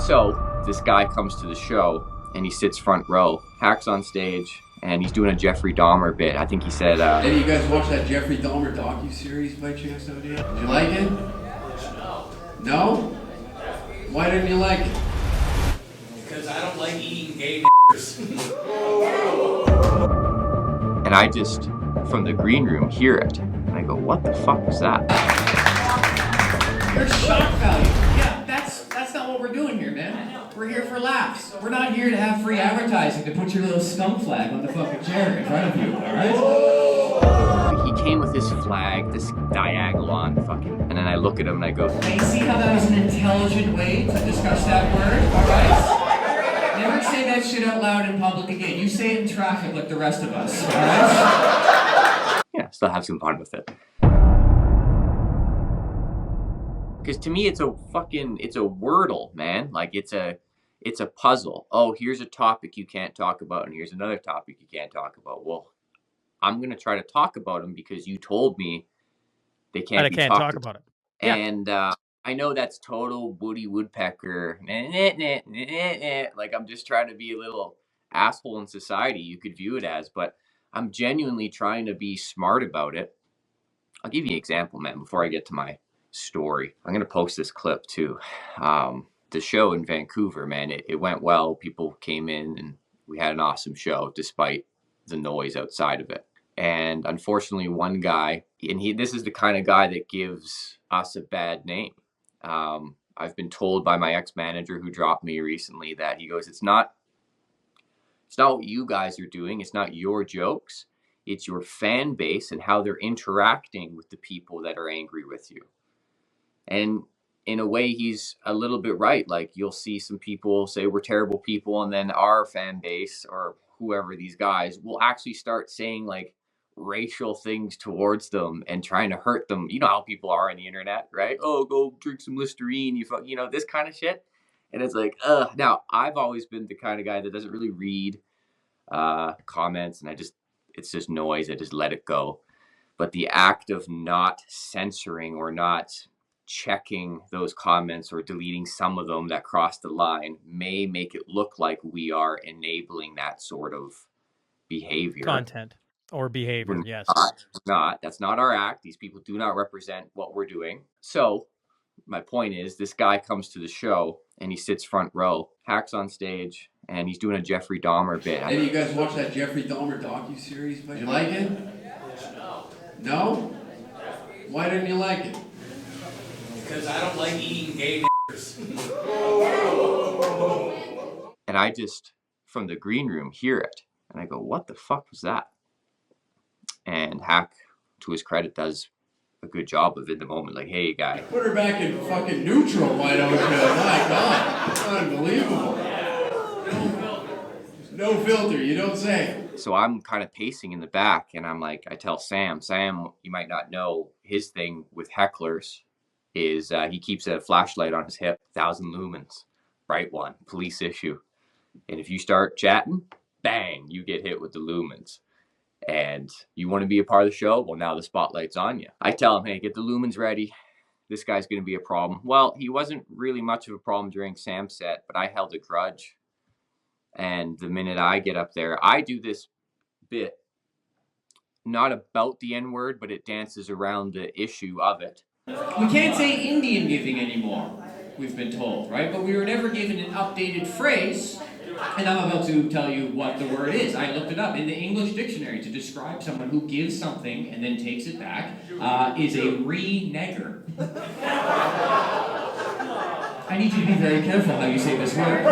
So this guy comes to the show and he sits front row. Hack's on stage and he's doing a Jeffrey Dahmer bit. I think he said, Any of you guys watch that Jeffrey Dahmer docu-series by chance out here? Did you like it? No? Why didn't you like it? Because I don't like eating gay and I just, from the green room, hear it. And I go, what the fuck was that? There's shock value. Yeah, that's not what we're doing here, man. We're here for laughs. We're not here to have free advertising to put your little scum flag on the fucking chair in front of you, alright? He came with his flag, this diagolon fucking, and then I look at him and I go, Hey, see how that was an intelligent way to discuss that word, alright? Never say that shit out loud in public again. You say it in traffic like the rest of us, alright? Yeah, still have some fun with it. Because to me, it's a Wordle, man. Like, it's a puzzle. Oh, here's a topic you can't talk about, and here's another topic you can't talk about. Well, I'm going to try to talk about them because you told me they can't I can't talk about it. Yeah. And I know that's total Woody Woodpecker. Like, I'm just trying to be a little asshole in society, you could view it as, but I'm genuinely trying to be smart about it. I'll give you an example, man, before I get to my story. I'm going to post this clip too. The show in Vancouver, man, it went well. People came in and we had an awesome show despite the noise outside of it. And unfortunately, one guy, and this is the kind of guy that gives us a bad name. I've been told by my ex-manager who dropped me recently that he goes, it's not what you guys are doing. It's not your jokes. It's your fan base and how they're interacting with the people that are angry with you. And in a way, he's a little bit right. Like, you'll see some people say we're terrible people, and then our fan base or whoever, these guys, will actually start saying like racial things towards them and trying to hurt them. You know how people are on the internet, right? Oh, go drink some Listerine, this kind of shit. And it's like, now I've always been the kind of guy that doesn't really read comments, and it's just noise. I just let it go. But the act of not censoring or not checking those comments or deleting some of them that cross the line may make it look like we are enabling that sort of behavior. Content or behavior, yes. That's not our act. These people do not represent what we're doing. So my point is, this guy comes to the show and he sits front row. Hack's on stage and he's doing a Jeffrey Dahmer bit. Any of you guys watch that Jeffrey Dahmer docu-series? Did you like it? No? Why didn't you like it? Because I don't like eating gay And I just, from the green room, hear it. And I go, what the fuck was that? And Hack, to his credit, does a good job of it in the moment. Like, hey, guy. Put her back in fucking neutral, why don't you? My God. Unbelievable. No filter, you don't say. So I'm kind of pacing in the back, and I'm like, I tell Sam, you might not know, his thing with hecklers is he keeps a flashlight on his hip, 1,000 lumens, bright one, police issue. And if you start chatting, bang, you get hit with the lumens. And you want to be a part of the show? Well, now the spotlight's on you. I tell him, hey, get the lumens ready. This guy's going to be a problem. Well, he wasn't really much of a problem during Sam's set, but I held a grudge. And the minute I get up there, I do this bit, not about the N-word, but it dances around the issue of it. We can't say Indian giving anymore, we've been told, right? But we were never given an updated phrase, and I'm about to tell you what the word is. I looked it up in the English dictionary to describe someone who gives something and then takes it back, is a renegger. I need you to be very careful how you say this word.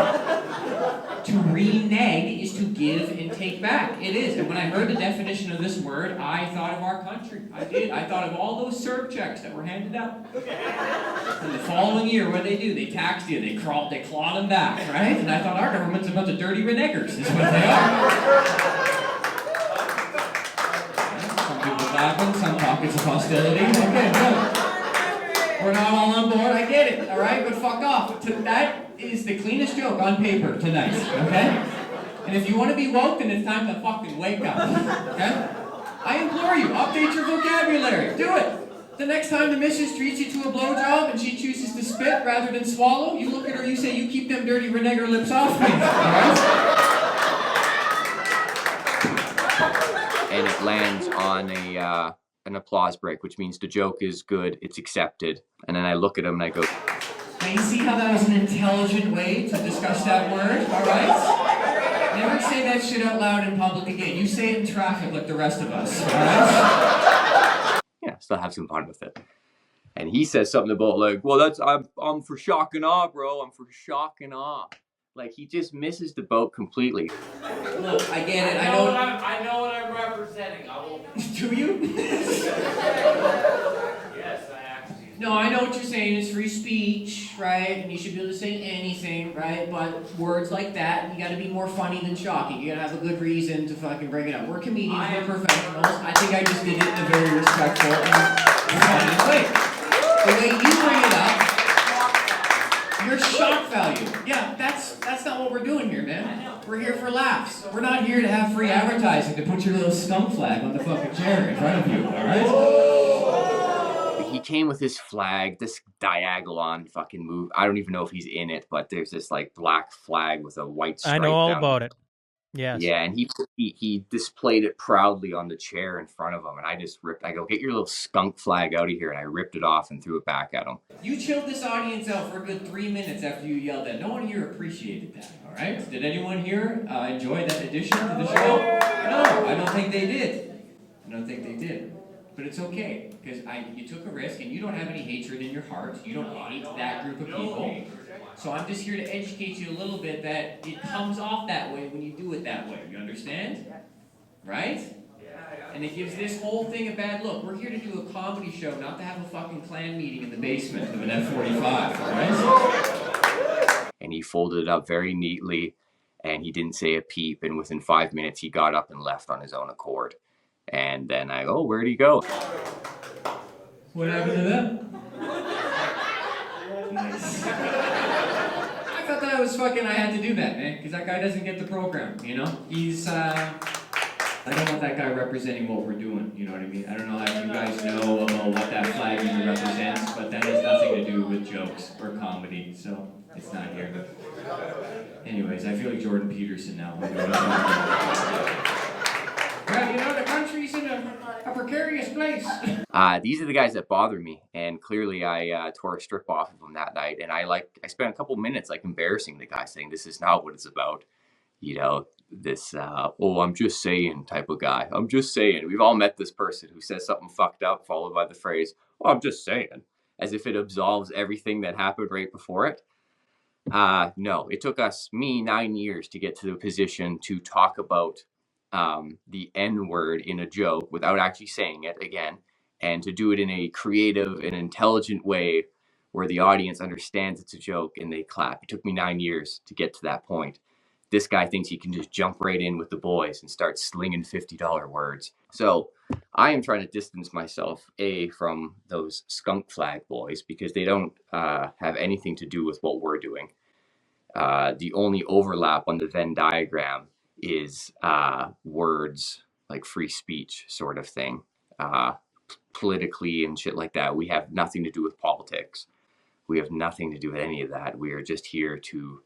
To renege is to give and take back. It is. And when I heard the definition of this word, I thought of our country. I did. I thought of all those CERB checks that were handed out. And the following year, what do? They taxed you. They clawed them back, right? And I thought our government's a bunch of dirty renegers. Is what they are. Some people laughing, some pockets of hostility. Okay, no. We're not all on board. I get it. All right, but fuck off. That is the cleanest joke on paper tonight, okay? And if you want to be woke, then it's time to fucking wake up, okay? I implore you, update your vocabulary. Do it. The next time the missus treats you to a blowjob and she chooses to spit rather than swallow, you look at her, you say, "You keep them dirty renegger lips off me." Alright? And it lands on an applause break, which means the joke is good, it's accepted. And then I look at him and I go, Now you see how that was an intelligent way to discuss that word, alright? Never say that shit out loud in public again. You say it in traffic like the rest of us, alright? yeah, still have some fun with it. And he says something about like, well, I'm for shock and awe, bro. I'm for shock and awe. Like he just misses the boat completely. Look, I get it. I know what I'm representing. I will. Do you? Yes, I actually. No, I know what you're saying. It's free speech, right? And you should be able to say anything, right? But words like that, you gotta be more funny than shocking. You gotta have a good reason to fucking bring it up. We're comedians, we're professionals. I think I just did it in a very respectful and funny way. The way you bring it up, your shock value. Yeah, that's not what we're doing here, man. We're here for laughs. We're not here to have free advertising to put your little skunk flag on the fucking chair in front of you, alright? He came with his flag, this diagolon fucking move. I don't even know if he's in it, but there's this like black flag with a white stripe. I know all down about it. Yes. Yeah, and he displayed it proudly on the chair in front of him, and I just ripped. I go, get your little skunk flag out of here, and I ripped it off and threw it back at him. You chilled this audience out for a good 3 minutes after you yelled that. No one here appreciated that, alright? Did anyone here enjoy that addition to the show? No, I don't think they did. I don't think they did. But it's okay, because you took a risk, and you don't have any hatred in your heart. You don't hate that group of people. So I'm just here to educate you a little bit that it comes off that way when you do it that way. You understand? Right? And it gives this whole thing a bad look. We're here to do a comedy show, not to have a fucking clan meeting in the basement of an F-45, alright? And he folded it up very neatly, and he didn't say a peep, and within 5 minutes he got up and left on his own accord. And then I go, where'd he go? What happened to them? Nice. I thought that was fucking, I had to do that, man, because that guy doesn't get the program, you know? He's, I don't want that guy representing what we're doing, you know what I mean? I don't know if you guys know about what that flag even represents, but that has nothing to do with jokes or comedy, so it's not here. Anyways, I feel like Jordan Peterson now. Well, you know, the country's in a precarious place. These are the guys that bother me, and clearly I tore a strip off of them that night, and I spent a couple minutes like embarrassing the guy, saying this is not what it's about. You know, this oh, I'm just saying type of guy. I'm just saying. We've all met this person who says something fucked up followed by the phrase, oh, I'm just saying, as if it absolves everything that happened right before it. No, it took me 9 years to get to the position to talk about the N-word in a joke without actually saying it again, and to do it in a creative and intelligent way where the audience understands it's a joke and they clap. It took me 9 years to get to that point. This guy thinks he can just jump right in with the boys and start slinging $50 words. So I am trying to distance myself, from those skunk flag boys, because they don't have anything to do with what we're doing. The only overlap on the Venn diagram is words like free speech sort of thing, politically and shit like that. We have nothing to do with politics. We have nothing to do with any of that. We are just here to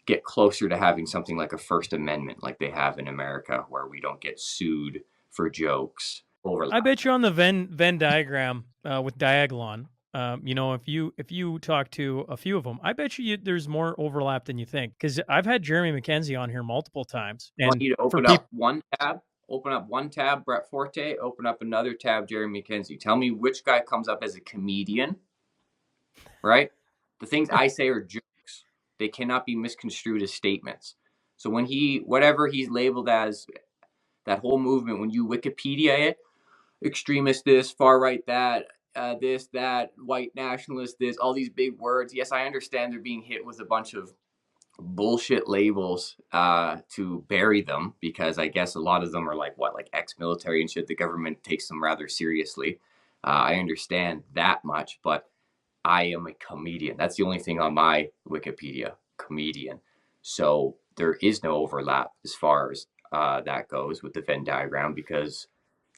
get closer to having something like a First Amendment like they have in America, where we don't get sued for jokes. I bet you on the Venn diagram with Diagolon. You know, if you talk to a few of them, I bet you there's more overlap than you think. Because I've had Jeremy McKenzie on here multiple times. I want you to open up one tab, Brett Forte, open up another tab, Jeremy McKenzie. Tell me which guy comes up as a comedian, right? The things I say are jokes. They cannot be misconstrued as statements. So when whatever he's labeled as, that whole movement, when you Wikipedia it, extremist this, far right that, this, that, white nationalist this, all these big words. Yes, I understand they're being hit with a bunch of bullshit labels to bury them, because I guess a lot of them are like ex-military and shit. The government takes them rather seriously. I understand that much, but I am a comedian. That's the only thing on my Wikipedia, comedian. So there is no overlap as far as that goes with the Venn diagram, because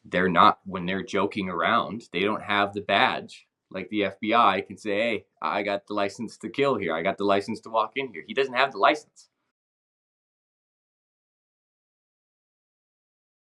they're not, when they're joking around, they don't have the badge. Like the FBI can say, hey, I got the license to kill here. I got the license to walk in here. He doesn't have the license.